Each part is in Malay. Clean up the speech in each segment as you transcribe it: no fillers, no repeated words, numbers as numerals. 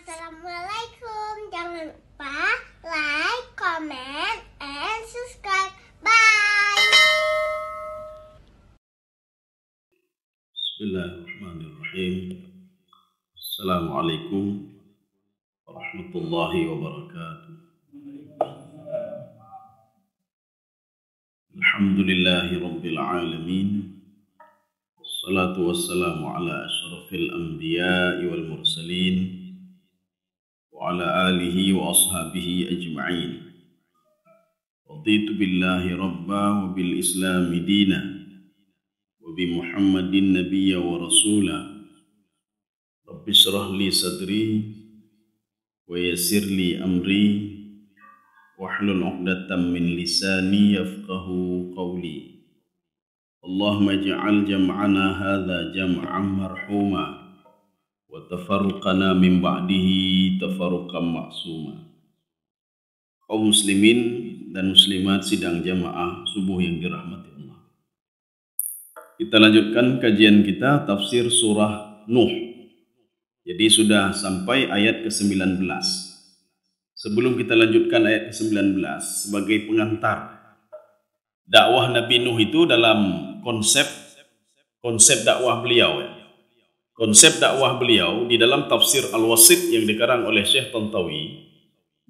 Assalamualaikum. Jangan lupa like, comment, and subscribe. Bye. Bismillahirrahmanirrahim. Assalamualaikum warahmatullahi wabarakatuh. Alhamdulillahi rabbil alamin. Wassalatu wassalamu ala asyrafil anbiya'i wal mursalin wa ala alihi wa ashabihi ajma'in. Raditu billahi rabba wa bil islami dina wa bi Muhammadin nabiyya wa rasula. Rabbi shrah li sadri wa yassir li amri wahlul 'uqdatam min lisani yafqahu qawli. Allahumma ij'al jam'ana hadza jam'an marhuma wa tafarruqana min ba'dihi tafarruqan ma'suma. Kaum muslimin dan muslimat sidang jamaah subuh yang dirahmati Allah. Kita lanjutkan kajian kita tafsir surah Nuh. Jadi sudah sampai ayat ke-19. Sebelum kita lanjutkan ayat ke-19 sebagai pengantar dakwah Nabi Nuh itu dalam konsep dakwah beliau ya. Konsep dakwah beliau di dalam tafsir Al-Wasit yang dikarang oleh Syekh Tantawi,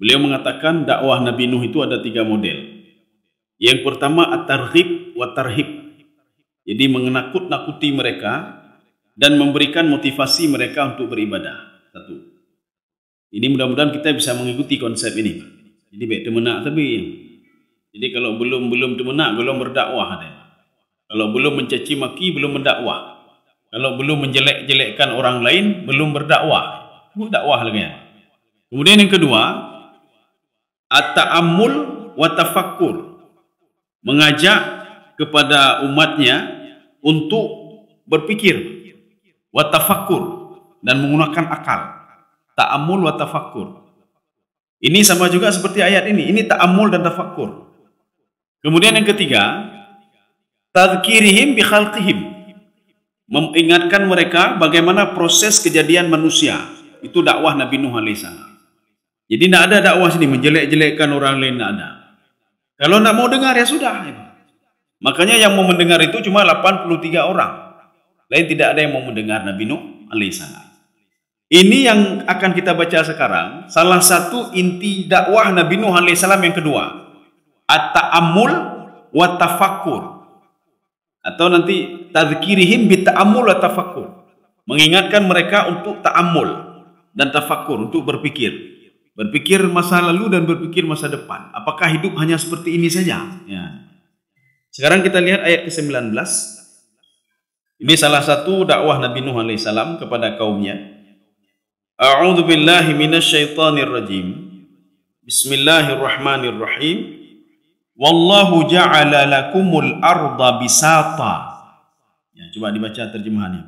beliau mengatakan dakwah Nabi Nuh itu ada 3 model. Yang pertama at-targhib wa tarhib. Jadi menakut-nakuti mereka dan memberikan motivasi mereka untuk beribadah. Satu. Ini mudah-mudahan kita bisa mengikuti konsep ini. Jadi baik temenak tapi. Jadi kalau belum temenak belum berdakwah ada. Kalau belum mencaci maki belum mendakwah. Kalau belum menjelek-jelekkan orang lain belum berdakwah. Itu dakwah lagi. Kemudian yang kedua, at-ta'ammul wa tafakkur. Mengajak kepada umatnya untuk berpikir wa tafakkur dan menggunakan akal. Ta'ammul wa tafakkur. Ini sama juga seperti ayat ini. Ini ta'ammul dan tafakkur. Kemudian yang ketiga, tadhkirihim bi khalqihim. Mengingatkan mereka bagaimana proses kejadian manusia. Itu dakwah Nabi Nuh alaihissalam. Jadi tidak ada dakwah sini menjelek-jelekkan orang lain, tidak ada. Kalau tidak mau dengar ya sudah. Makanya yang mau mendengar itu cuma 83 orang. Lain tidak ada yang mau mendengar Nabi Nuh alaihissalam. Ini yang akan kita baca sekarang. Salah satu inti dakwah Nabi Nuh alaihissalam yang kedua. At-ta'ammul wa tafakkur. Atau nanti tadhkirihim bi ta'ammul wa tafakkur. Mengingatkan mereka untuk ta'ammul dan tafakkur, untuk berpikir. Berpikir masa lalu dan berpikir masa depan. Apakah hidup hanya seperti ini saja? Ya. Sekarang kita lihat ayat ke-19. Ini salah satu dakwah Nabi Nuh alaihissalam kepada kaumnya. A'udzu billahi minasyaitonir rajim. Bismillahirrahmanirrahim. Wallahu ja'ala lakumul arda bisata. Ya, coba dibaca terjemahannya.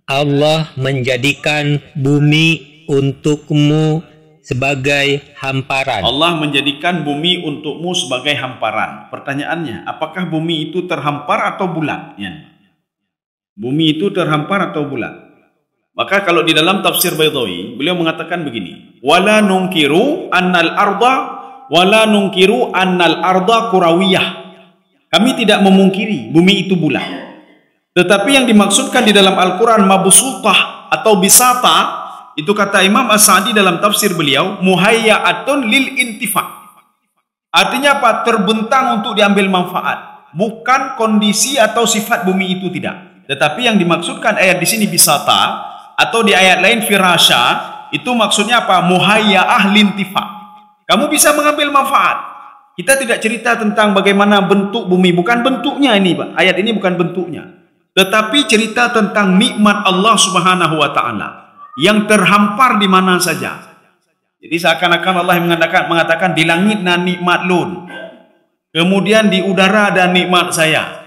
Allah menjadikan bumi untukmu sebagai hamparan. Allah menjadikan bumi untukmu sebagai hamparan. Pertanyaannya, apakah bumi itu terhampar atau bulat? Ya. Bumi itu terhampar atau bulat? Maka kalau di dalam tafsir Baydawi, beliau mengatakan begini. Wala nunkiru annal arda kurawiyah. Kami tidak memungkiri bumi itu bulat. Tetapi yang dimaksudkan di dalam Al-Quran mabsutah atau bisata, itu kata Imam As-Sa'di dalam tafsir beliau, muhayya'atun lil intifa. Artinya apa? Terbentang untuk diambil manfaat. Bukan kondisi atau sifat bumi itu tidak. Tetapi yang dimaksudkan ayat di sini bisata atau di ayat lain firasya, itu maksudnya apa? Muhayya'ah lintifa. Kamu bisa mengambil manfaat. Kita tidak cerita tentang bagaimana bentuk bumi. Bukan bentuknya ini, Pak. Ayat ini bukan bentuknya. Tetapi cerita tentang nikmat Allah subhanahu wa ta'ala. Yang terhampar di mana saja. Jadi seakan-akan Allah mengatakan di langit ada nikmat lun. Kemudian di udara ada nikmat saya.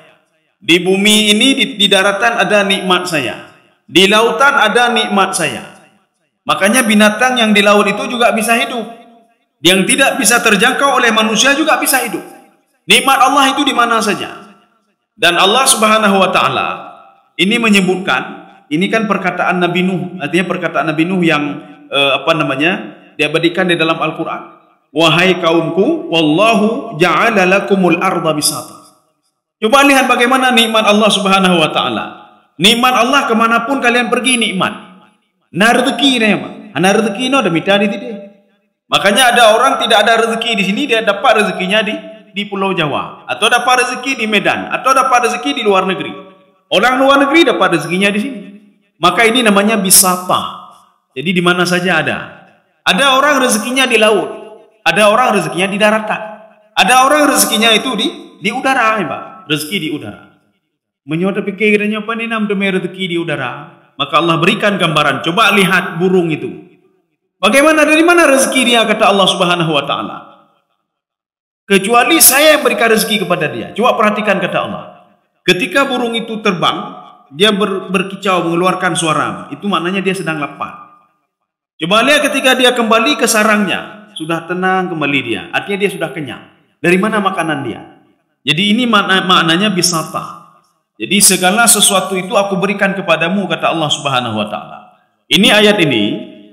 Di bumi ini, di daratan ada nikmat saya. Di lautan ada nikmat saya. Makanya binatang yang di laut itu juga bisa hidup. Yang tidak bisa terjangkau oleh manusia juga bisa hidup. Nikmat Allah itu di mana saja. Dan Allah subhanahu wa ta'ala ini menyebutkan Ini kan perkataan Nabi Nuh, artinya perkataan Nabi Nuh yang diabadikan di dalam Al-Quran. Wahai kaumku, wallahu ja'ala lakumul arda bisata. Coba lihat bagaimana nikmat Allah Subhanahu wa taala. Nikmat Allah kemanapun kalian pergi nikmat. Nah rezeki dia, Pak. Ana rezeki no ada mita di sini. Makanya ada orang tidak ada rezeki di sini, dia dapat rezekinya di Pulau Jawa, atau dapat rezeki di Medan, atau dapat rezeki di luar negeri. Orang luar negeri dapat rezekinya di sini. Maka ini namanya bisata. Jadi di mana saja ada. Ada orang rezekinya di laut, ada orang rezekinya di daratan, ada orang rezekinya itu di udara, ya, Pak. Rezeki di udara. Menyota pikirnya apa nih nam demi rezeki di udara? Maka Allah berikan gambaran. Coba lihat burung itu. Bagaimana, dari mana rezeki dia, kata Allah Subhanahu wa taala. Kecuali saya yang berikan rezeki kepada dia. Coba perhatikan kata Allah. Ketika burung itu terbang, dia berkicau mengeluarkan suara. Itu maknanya dia sedang lapar. Coba lihat ketika dia kembali ke sarangnya, sudah tenang kembali dia. Artinya dia sudah kenyang. Dari mana makanan dia? Jadi ini maknanya bisata. Jadi segala sesuatu itu aku berikan kepadamu, kata Allah Subhanahu wa taala. Ini ayat ini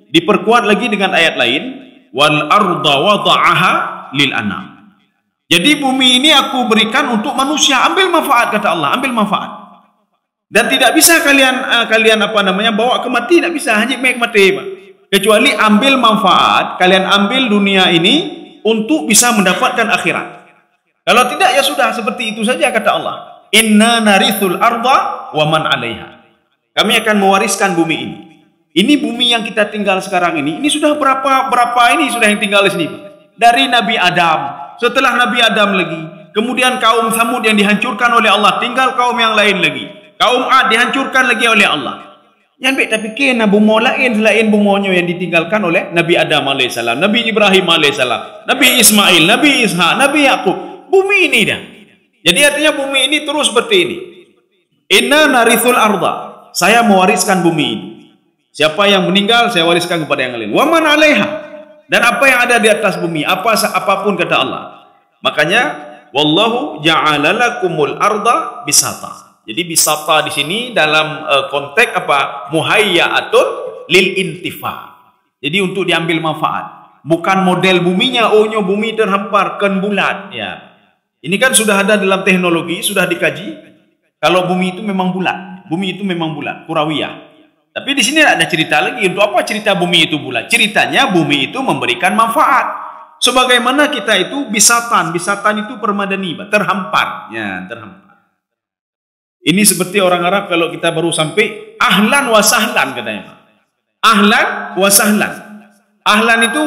diperkuat lagi dengan ayat lain, wal arda wada'aha lil anam. Jadi bumi ini aku berikan untuk manusia, ambil manfaat, kata Allah, ambil manfaat. Dan tidak bisa kalian bawa ke mati, tidak bisa, hanya make mati, Pak. Kecuali ambil manfaat, kalian ambil dunia ini untuk bisa mendapatkan akhirat. Kalau tidak ya sudah seperti itu saja, kata Allah. Inna narithul arda wa man 'alaiha. Kami akan mewariskan bumi ini. Ini bumi yang kita tinggal sekarang ini sudah berapa ini sudah yang tinggal di sini, Pak. Dari Nabi Adam, setelah Nabi Adam lagi, kemudian kaum Samud yang dihancurkan oleh Allah, tinggal kaum yang lain lagi. Kaum Ad dihancurkan lagi oleh Allah. Yang baik tapi kena bumo lain selain bumonyo yang ditinggalkan oleh Nabi Adam alaihissalam, Nabi Ibrahim alaihissalam, Nabi Ismail, Nabi Ishak, Nabi Yakub. Bumi ini dah. Jadi artinya bumi ini terus seperti ini. Inna narithul arda. Saya mewariskan bumi ini. Siapa yang meninggal saya wariskan kepada yang lain. Wa man 'alaiha. Dan apa yang ada di atas bumi, apapun, kata Allah. Makanya wallahu ja'ala lakumul arda bisata. Jadi bisata di sini dalam konteks apa? Muhayya'atun lil intifa. Jadi untuk diambil manfaat. Bukan model buminya, bumi terhampar ke bulat, ya. Ini kan sudah ada dalam teknologi, sudah dikaji. Kalau bumi itu memang bulat, kurawiyah. Tapi di sini ada cerita lagi. Untuk apa cerita bumi itu bulat? Ceritanya bumi itu memberikan manfaat. Sebagaimana kita itu bisatan itu permadani, terhampar, ya, terhampar. Ini seperti orang Arab kalau kita baru sampai, ahlan wa sahlan katanya. Ahlan wa sahlan. Ahlan itu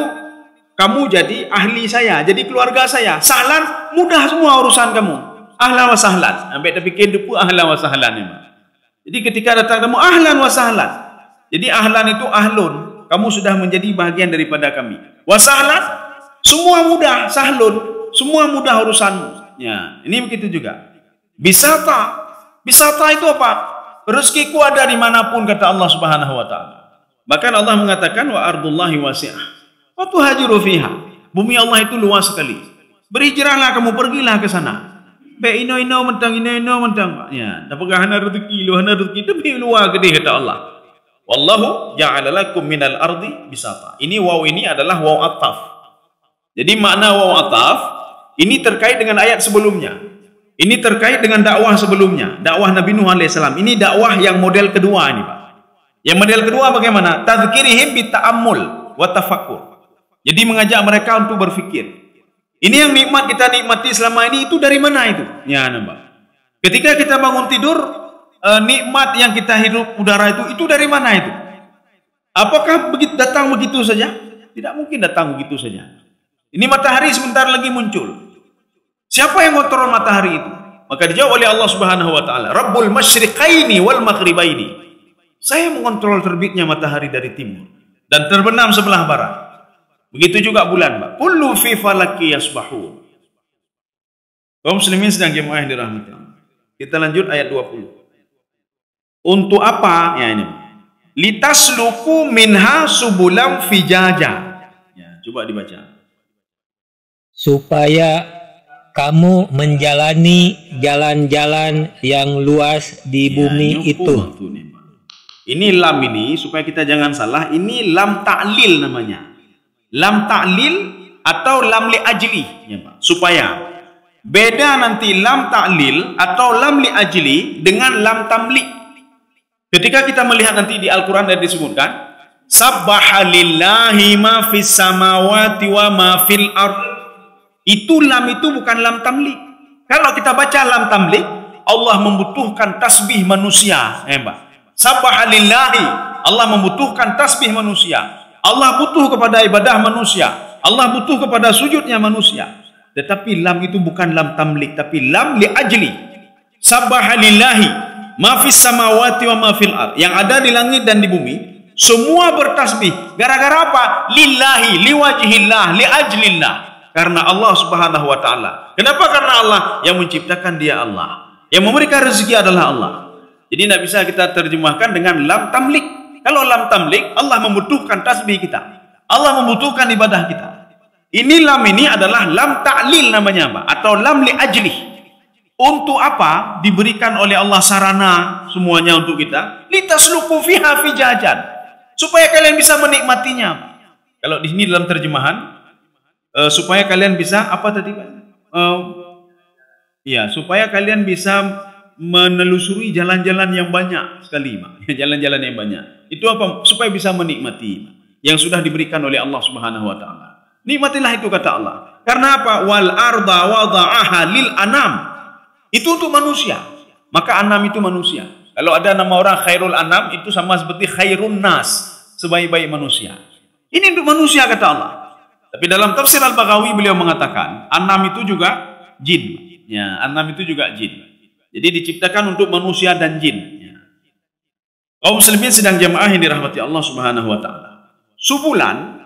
kamu jadi ahli saya, jadi keluarga saya. Sahlan, mudah semua urusan kamu. Ahlan wa sahlan. Sampai terpikir depu ahlan wa sahlan ini. Jadi ketika datang kamu ahlan wa sahlan. Jadi ahlan itu ahlun, kamu sudah menjadi bagian daripada kami. Wa sahlan, semua mudah, sahlun, semua mudah urusanmu. Ya, ini begitu juga. Bisata itu apa? Rezekiku ada dimanapun, kata Allah Subhanahu wa taala. Bahkan Allah mengatakan wa ardullahi wasi'ah. Wa tuhajiru fiha. Bumi Allah itu luas sekali. Berhijrahlah kamu, pergilah ke sana. Be ino mentang. Ya, dapat hana rezeki tapi luar gede, kata Allah. Wallahu ja'ala lakum minal ardi bisata. Ini waw ini adalah waw ataf. Jadi makna waw ataf ini terkait dengan ayat sebelumnya. Ini terkait dengan dakwah sebelumnya, dakwah Nabi Nuh alaihissalam. Ini dakwah yang model kedua ini, Pak. Yang model kedua bagaimana? Tadzkirihim bita'ammul wa tafakkur. Jadi mengajak mereka untuk berfikir. Ini yang nikmat kita nikmati selama ini itu dari mana itu? Ya, nampak. Ketika kita bangun tidur, nikmat yang kita hirup udara itu dari mana itu? Apakah datang begitu saja? Tidak mungkin datang begitu saja. Ini matahari sebentar lagi muncul. Siapa yang kontrol matahari itu? Maka dijawab oleh Allah Subhanahu wa taala, Rabbul masyriqaini wal maghribaini. Saya mengontrol terbitnya matahari dari timur dan terbenam sebelah barat. Begitu juga bulan, Pak. Kullu fi falaki yasbahun. Kaum muslimin sedang jemaah yang dirahmati Allah. Kita lanjut ayat 20. Untuk apa? Ya ini. Litasluku minha subulam fijaja. Ya, coba dibaca. Supaya kamu menjalani jalan-jalan yang luas di bumi itu. Ini lam ini, supaya kita jangan salah, ini lam ta'lil namanya. Lam ta'lil atau lam li ajli. Ya, Pak. Supaya beda nanti lam ta'lil atau lam li ajli dengan lam tamlik. Ketika kita melihat nanti di Al-Quran dan disebutkan, Sabbaha lillahi ma fis samawati wa ma fil ard. Itu lam itu bukan lam tamlik. Kalau kita baca lam tamlik, Allah membutuhkan tasbih manusia. Pak. Sabbaha lillahi, Allah membutuhkan tasbih manusia. Allah butuh kepada ibadah manusia. Allah butuh kepada sujudnya manusia. Tetapi lam itu bukan lam tamlik, tapi lam li ajli. Sabbaha lillahi ma fis samawati wa ma fil ard. Yang ada di langit dan di bumi semua bertasbih. Gara-gara apa? Lillahi, liwajhillah, li ajlillah. Karena Allah Subhanahu wa taala. Kenapa? Karena Allah yang menciptakan, dia Allah. Yang memberikan rezeki adalah Allah. Jadi tidak bisa kita terjemahkan dengan lam tamlik. Kalau lam tamlik, Allah membutuhkan tasbih kita. Allah membutuhkan ibadah kita. Ini lam ini adalah lam ta'lil namanya, Pak, atau lam li ajli. Untuk apa diberikan oleh Allah sarana semuanya untuk kita? Litasluku fiha fijajan. Supaya kalian bisa menikmatinya. Kalau di sini dalam terjemahan, supaya kalian bisa apa tadi, Pak? Ya, supaya kalian bisa menelusuri jalan-jalan yang banyak sekali, Pak. Jalan-jalan yang banyak. Itu apa? Supaya bisa menikmati yang sudah diberikan oleh Allah Subhanahu wa taala. Nikmatilah itu, kata Allah. Karena apa? Wal arda wada'aha lil anam. Itu untuk manusia. Maka anam itu manusia. Kalau ada nama orang khairul anam, itu sama seperti khairun nas, sebaik-baik manusia. Ini untuk manusia, kata Allah. Tapi dalam tafsir Al-Baghawi beliau mengatakan, anam itu juga jin. Ya, anam itu juga jin. Jadi diciptakan untuk manusia dan jin. Ya. Kaum muslimin sedang jamaah yang dirahmati Allah Subhanahu wa taala. Subulan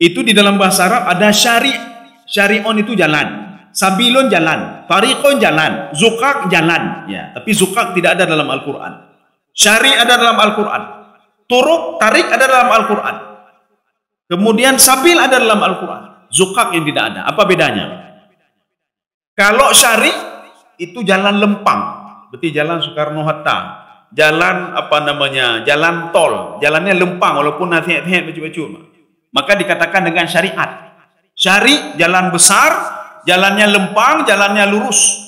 itu di dalam bahasa Arab ada syari'on itu jalan, sabilun jalan, tariqon jalan, zukak jalan. Ya, tapi zukak tidak ada dalam Al-Qur'an. Syari' ada dalam Al-Qur'an. Turuk, tarik ada dalam Al-Qur'an. Kemudian sabil ada dalam Al-Quran. Zukak yang tidak ada. Apa bedanya? Kalau syari' itu jalan lempang. Berarti jalan Soekarno-Hatta. Jalan jalan tol. Jalannya lempang walaupun nasihat-nasihat baju-baju. Maka dikatakan dengan syariat. Syari' jalan besar, jalannya lempang, jalannya lurus.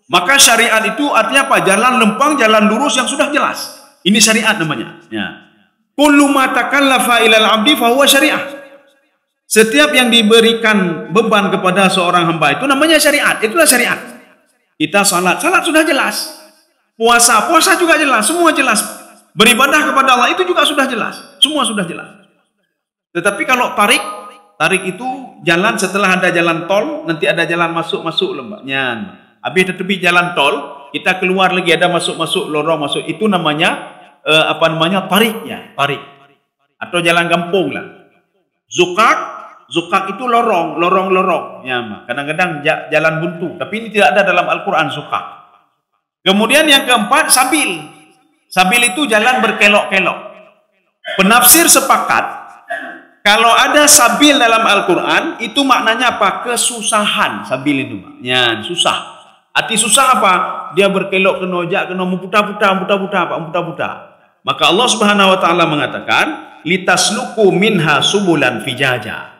Maka syariat itu artinya apa? Jalan lempang, jalan lurus yang sudah jelas. Ini syariat namanya. Ya. Kullu ma takallafa ilal abdi fahuwa syariah. Setiap yang diberikan beban kepada seorang hamba itu namanya syariat. Itulah syariat. Kita salat sudah jelas. Puasa juga jelas. Semua jelas. Beribadah kepada Allah itu juga sudah jelas. Semua sudah jelas. Tetapi kalau tarik itu jalan setelah ada jalan tol, nanti ada jalan masuk lembaknya. Habis tepi jalan tol, kita keluar lagi ada masuk lorong masuk. Itu namanya tarik ya, tarik. Atau jalan kampung lah. Zukak itu lorong. Ya, kadang-kadang jalan buntu, tapi ini tidak ada dalam Al-Qur'an zukak. Kemudian yang keempat sabil. Sabil itu jalan berkelok-kelok. Penafsir sepakat kalau ada sabil dalam Al-Qur'an itu maknanya apa? Kesusahan. Sabil itu, ya, susah. Arti susah apa? Dia berkelok kena muta-muta. Maka Allah Subhanahu wa taala mengatakan, litasluku minha subulan fijaja.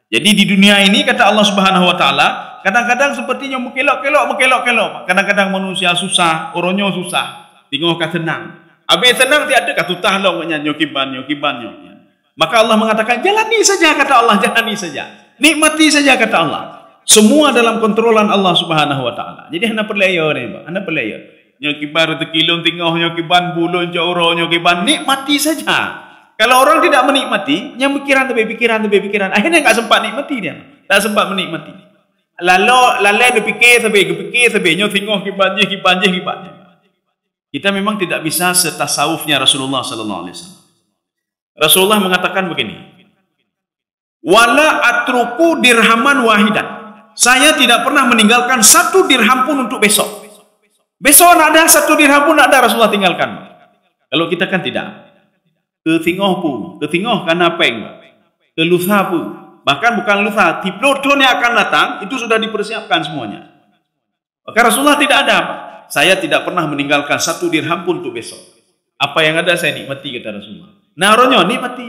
Jadi di dunia ini kata Allah Subhanahu wa taala, kadang-kadang sepertinya mengelok-kelok. Kadang-kadang manusia susah, orangnya susah. Tengok kat senang. Habis senang tiada kat tutah longnya nyokiban. Maka Allah mengatakan, jalani saja, kata Allah, jalani saja. Nikmati saja, kata Allah. Semua dalam kontrolan Allah Subhanahu wa taala. Jadi hana perlaya ni, Pak. Hana perlaya. Nyokiban tekilun tengah nyokiban bulun jauh nyokiban, nikmati saja. Kalau orang tidak menikmati, yang pikiran. Akhirnya enggak sempat nikmati dia. Tak sempat menikmati. Lalu dia fikir sampai nyo tengah kiban. Kita memang tidak bisa setasawufnya Rasulullah sallallahu alaihi wasallam. Rasulullah mengatakan begini. Wala atruku dirhaman wahidan. Saya tidak pernah meninggalkan satu dirham pun untuk besok. Besok nak ada satu dirham pun nak ada Rasulullah tinggalkan. Kalau kita kan tidak. Ketingoh karena peng. Kelusa pun. Bahkan bukan lusa. Tiploton yang akan datang itu sudah dipersiapkan semuanya. Maka Rasulullah tidak ada. Saya tidak pernah meninggalkan satu dirham pun untuk besok. Apa yang ada saya nikmati, kata Rasulullah. Nah, orangnya nikmati.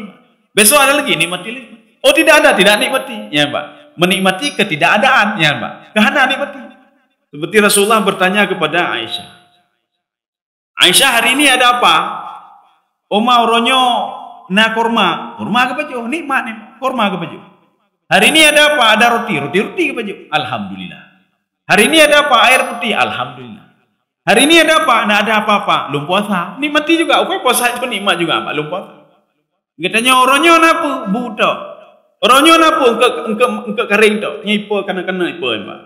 Besok ada lagi, nikmati lagi. Oh, tidak ada, tidak nikmati. Ya, Pak. Menikmati ketidakadaan, ya, Pak. Kehana nikmati. Seperti Rasulullah bertanya kepada Aisyah. Aisyah, hari ini ada apa? Oma orangnya na korma. Korma ke baju? Nikmat nih. Korma ke baju. Hari ini ada apa? Ada roti. Roti ke baju. Alhamdulillah. Hari ini ada apa? Air putih. Alhamdulillah. Hari ini ada apa? Nah, ada apa-apa. Belum puasa. Nikmati juga. Oke, puasa itu nikmat juga, Pak. Belum puasa. Katanya orangnya apa? Buta. Orangnya apa? Engke kering tu. Nyipa kena ipa, Pak.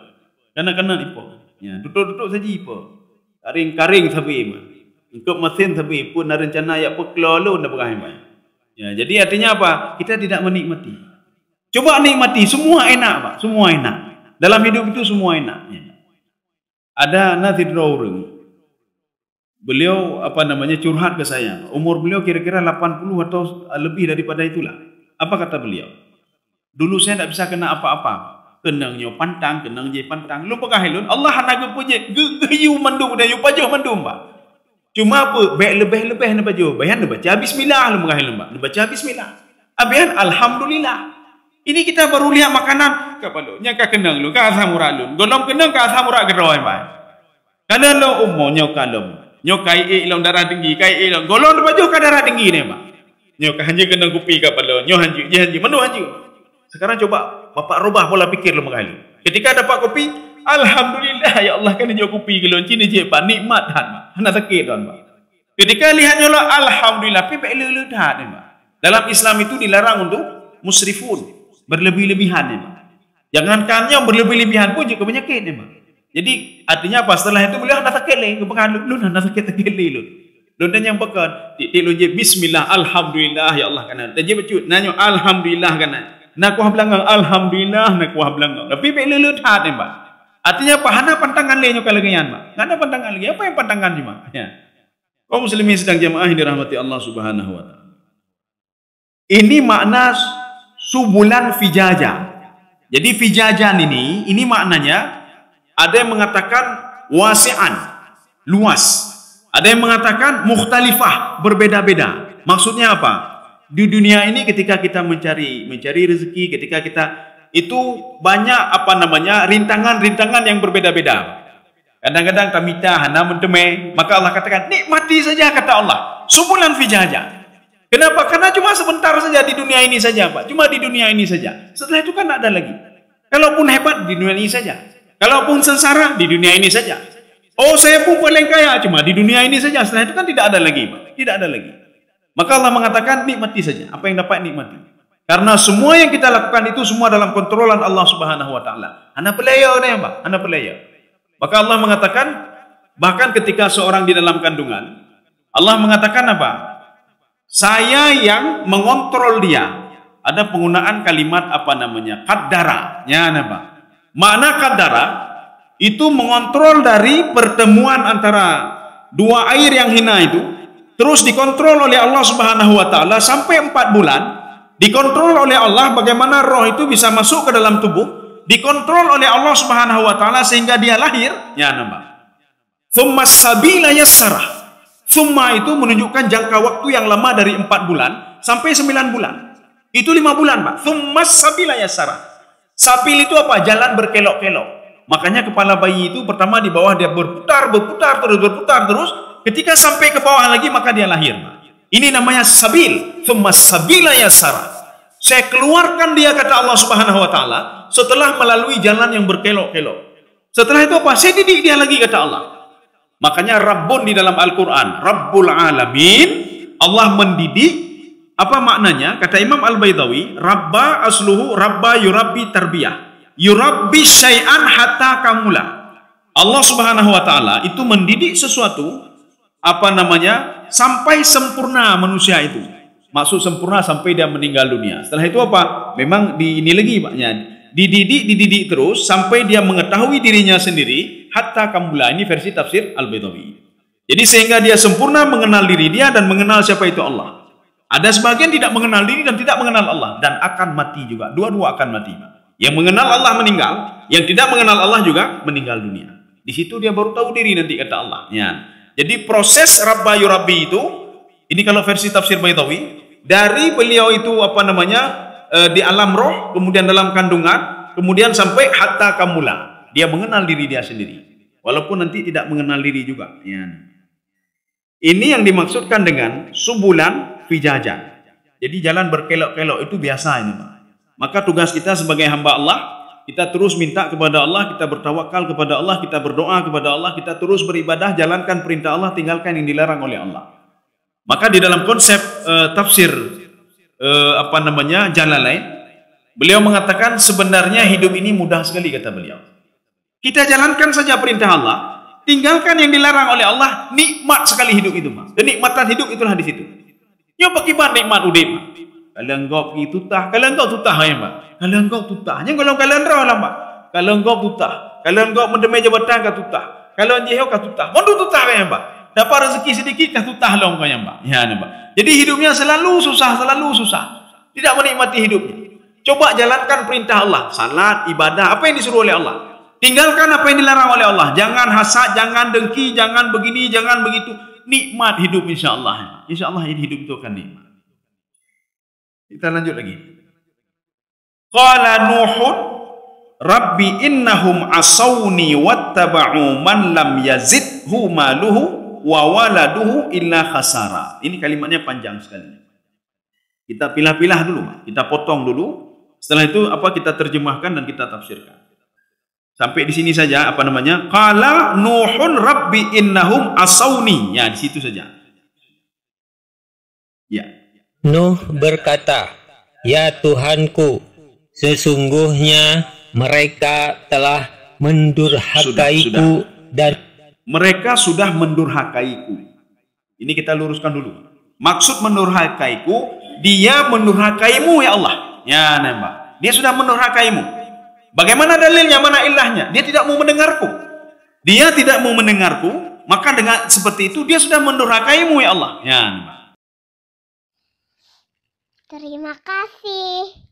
Kena ipa. Ya, duduk saja ipa. Kering sabi, Pak. Engke mesin sabi pun ada rencana ya peklolo ndak berah, Pak. Ya, jadi artinya apa? Kita tidak menikmati. Coba nikmati, semua enak, Pak. Semua enak. Dalam hidup itu semua enak. Ya. Ada Nazir Raurung. Beliau curhat ke saya. Umur beliau kira-kira 80 atau lebih daripada itulah. Apa kata beliau? Dulu saya tidak bisa kena apa-apa. Kenangnya pantang, kenang je pantang. Lu pakai helun. Allah hanaga punya geyu mandum dan yu pajuh mandum, Pak. Cuma apa? Baik lebih na pajuh. Bayan na baca bismillah lu pakai helun, Pak. Na baca bismillah. Abian alhamdulillah. Ini kita baru lihat makanan kapalo. Nya ka kenang lu, ka asam urat lu. Golong kenang ka asam urat geroy, Pak. Kadang lo umumnya kalem. Nyokai ilong darah tinggi, kai ilong golong baju ka darah tinggi ni, Pak. Nyokai hanya kena kupi kapalo. Nyo hanju, menu hanju. Sekarang coba Bapak rubah pola pikir lu mengalu. Ketika dapat kopi, alhamdulillah ya Allah kan dia kopi gelon cini je Pak, nikmat han, Pak. Hana sakit tuan, Pak. Ketika lihatnya lah alhamdulillah pi belu dah, Pak. Dalam Islam itu dilarang untuk musrifun, berlebih-lebihan, Pak. Jangankan yang berlebih-lebihan pun juga penyakit, Pak. Jadi artinya apa? Setelah itu beliau hana sakit le, kepengalu lu hana sakit le lu. Lu dan yang pekan, lu je bismillah alhamdulillah ya Allah kan. Dan je becut nanyo alhamdulillah kan. Nak kuah belanggang alhamdulillah nak kuah belanggang. Tapi belu dah, Pak. Artinya apa? Hana pantangan le nyo kalagayan, Pak. Enggak ada pantangan lagi. Apa yang pantangan cuma? Ya. Kaum muslimin sedang jamaah yang dirahmati Allah Subhanahu wa taala. Ini makna subulan fijaja. Jadi fijajan ini maknanya ada yang mengatakan wasi'an, luas. Ada yang mengatakan mukhtalifah, berbeda-beda. Maksudnya apa? Di dunia ini ketika kita mencari rezeki, ketika kita itu banyak rintangan-rintangan yang berbeda-beda. Kadang-kadang tamita hana menteme, maka Allah katakan nikmati saja, kata Allah. Subulan fijaja. Kenapa? Karena cuma sebentar saja di dunia ini saja, Pak. Cuma di dunia ini saja. Setelah itu kan ada lagi. Kalaupun hebat di dunia ini saja. Kalaupun sengsara di dunia ini saja. Oh, saya pun paling kaya cuma di dunia ini saja. Setelah itu kan tidak ada lagi, Pak. Tidak ada lagi. Maka Allah mengatakan nikmati saja. Apa yang dapat nikmati. Karena semua yang kita lakukan itu semua dalam kontrolan Allah Subhanahu wa taala. Hana pelaya ni, Pak. Hana pelaya. Maka Allah mengatakan bahkan ketika seorang di dalam kandungan, Allah mengatakan apa? Saya yang mengontrol dia. Ada penggunaan kalimat qaddara. Ya, Pak. Makna qaddara itu mengontrol dari pertemuan antara dua air yang hina itu, terus dikontrol oleh Allah Subhanahu wa taala sampai 4 bulan, dikontrol oleh Allah bagaimana roh itu bisa masuk ke dalam tubuh, dikontrol oleh Allah Subhanahu wa taala sehingga dia lahir, ya nama. Tsumma sabila yassara. Tsumma itu menunjukkan jangka waktu yang lama dari 4 bulan sampai 9 bulan. Itu 5 bulan, Pak. Tsumma sabila yassara. Sabil itu apa? Jalan berkelok-kelok. Makanya kepala bayi itu pertama di bawah dia berputar terus. Ketika sampai ke bawah lagi maka dia lahir. Ini namanya sabil. Tsumma sabila yassara. Saya keluarkan dia, kata Allah Subhanahu wa taala, setelah melalui jalan yang berkelok-kelok. Setelah itu apa? Saya didik dia lagi, kata Allah. Makanya Rabbun di dalam Al-Qur'an, Rabbul Alamin, Allah mendidik. Apa maknanya? Kata Imam Al-Baydawi, Rabba asluhu Rabba yurabbi tarbiyah. Yurabbi syai'an hatta kamula. Allah Subhanahu wa taala itu mendidik sesuatu sampai sempurna manusia itu. Maksud sempurna sampai dia meninggal dunia. Setelah itu apa? Memang ini lagi Paknya. Dididik terus sampai dia mengetahui dirinya sendiri hatta kamula. Ini versi tafsir Al-Baydawi. Jadi sehingga dia sempurna mengenal diri dia dan mengenal siapa itu Allah. Ada sebagian tidak mengenal diri dan tidak mengenal Allah dan akan mati juga. Dua-dua akan mati. Yang mengenal Allah meninggal, yang tidak mengenal Allah juga meninggal dunia. Di situ dia baru tahu diri nanti, kata Allah. Ya. Jadi proses Rabba Yurabbi itu Ini kalau versi tafsir Baitawi. Dari beliau itu di alam roh, kemudian dalam kandungan, kemudian sampai hatta kamula. Dia mengenal diri dia sendiri. Walaupun nanti tidak mengenal diri juga. Ya. Ini yang dimaksudkan dengan subulan fijajan. Jadi jalan berkelok-kelok itu biasa ini, Pak. Maka tugas kita sebagai hamba Allah, kita terus minta kepada Allah, kita bertawakal kepada Allah, kita berdoa kepada Allah, kita terus beribadah, jalankan perintah Allah, tinggalkan yang dilarang oleh Allah. Maka di dalam konsep tafsir Jalalain, beliau mengatakan sebenarnya hidup ini mudah sekali, kata beliau. Kita jalankan saja perintah Allah, tinggalkan yang dilarang oleh Allah, nikmat sekali hidup itu, Mas. Kenikmatan hidup itulah di situ. Nyoba kibar nikmat udip. Kalau engkau pergi tutah, kalau engkau tutah ya, Pak. Kalau engkau tutahnya kalau kalian lah, Pak. Kalau engkau tutah, kalau engkau mendemai jabatan kau tutah. Kalau njehok kau tutah. Mondu tutah ya, Pak. Dapat rezeki sedikit kau tutah lah engkau ya, Pak. Ya, Pak. Jadi hidupnya selalu susah. Tidak menikmati hidupnya. Coba jalankan perintah Allah, salat, ibadah, apa yang disuruh oleh Allah. Tinggalkan apa yang dilarang oleh Allah. Jangan hasad, jangan dengki, jangan begini, jangan begitu. Nikmat hidup insyaallah. Insyaallah hidup itu akan nikmat. Kita lanjut lagi. Qala Nuhun Rabbi innahum asawni wattaba'u man lam yazidhu maluhu wa waladuhu illa khasara. Ini kalimatnya panjang sekali. Kita pilah-pilah dulu, kita potong dulu. Setelah itu kita terjemahkan dan kita tafsirkan. Sampai di sini saja Qala Nuhun Rabbi innahum asawni. Ya, di situ saja. Ya. Nuh berkata, "Ya Tuhanku, sesungguhnya mereka telah mendurhakaiku dan mereka sudah mendurhakaiku." Ini kita luruskan dulu. Maksud mendurhakaiku, dia mendurhakaimu ya Allah. Ya, nembak. Dia sudah mendurhakaimu. Bagaimana dalilnya? Mana ilahnya? Dia tidak mau mendengarku. Dia tidak mau mendengarku, maka dengan seperti itu dia sudah mendurhakaimu ya Allah. Ya, nembak. Terima kasih.